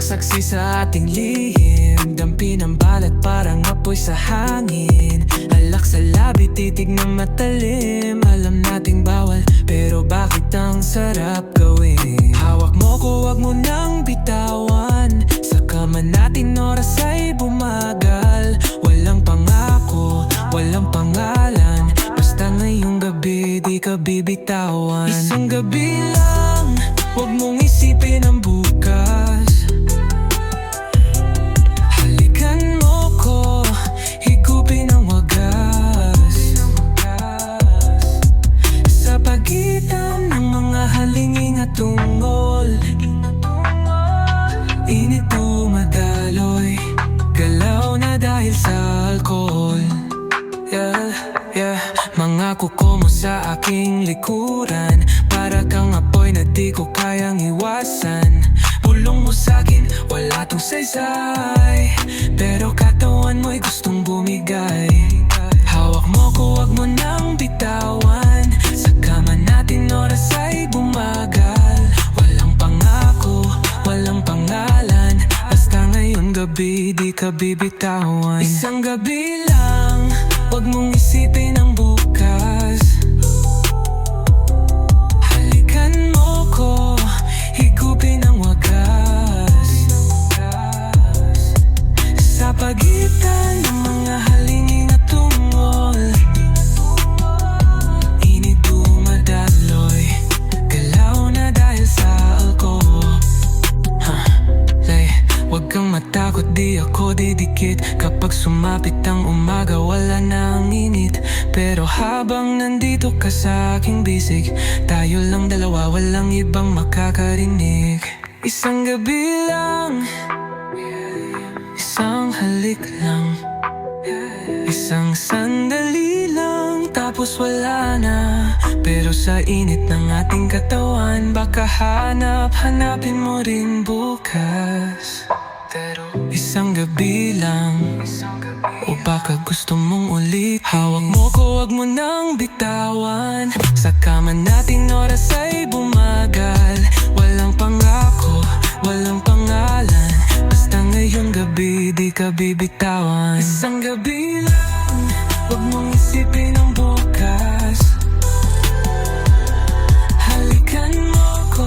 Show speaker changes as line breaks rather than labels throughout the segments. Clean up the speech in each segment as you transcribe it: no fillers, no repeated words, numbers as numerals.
saksi sa ating lihim. Dampi ng balat parang apoy sa hangin. Alak sa labi, titig na matalim. Alam nating bawal, pero bakit ang sarap gawin? Hawak mo ko, wag mo nang bitawan. Sa kama natin oras ay bumagal. Walang pangako, walang pangalan. Basta ngayong gabi, di ka bibitawan. Isang gabi lang, wag mong isipin ang bukas. Halikan mo ko, higupin ang wagas. Sa pagitan ng mga halingin at tungol, init dumadaloy, galaw na dahil sa alcohol. Mga kuko mo sa aking likuran, para kang apoy na di ko kayang iwasan. Bulong mo sa'kin, wala tong saysay, pero katawan mo'y gustong bumigay. Hawak mo ko, wag mo nang bitawan. Sa kama natin oras ay bumagal. Walang pangako, walang pangalan. Basta ngayong gabi, di ka bibitawan. Isang gabi lang, wag mong isipin ang bukas. Halikan mo ko, higupin ang wagas. Sa pagitan ng mga halingin at tungol, init dumadaloy, galaw na dahil sa alcohol. Wag kang matakot, di ako didikit. Kapag sumapit ang umaga, wala na ang init. Pero habang nandito ka sa aking bisig, tayo lang dalawa, walang ibang makakarinig. Isang gabi lang, isang halik lang, isang sandali lang, tapos wala na. Pero sa init ng ating katawan, baka hanapin mo rin bukas. Pero isang gabi lang, o baka gusto mong ulit. Hawak mo ko, wag mo nang bitawan. Sa kama nating oras ay bumagal. Walang pangako, walang pangalan. Basta ngayong gabi, di ka bibitawan. Isang gabi lang, wag mong isipin ang bukas. Halikan mo ko,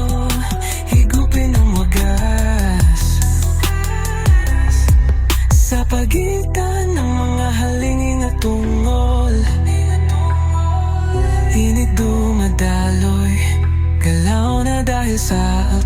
higupin ang wagas. Sa pagitan ng mga halingin at tungol, init dumadaloy, galaw na dahil sa alcohol.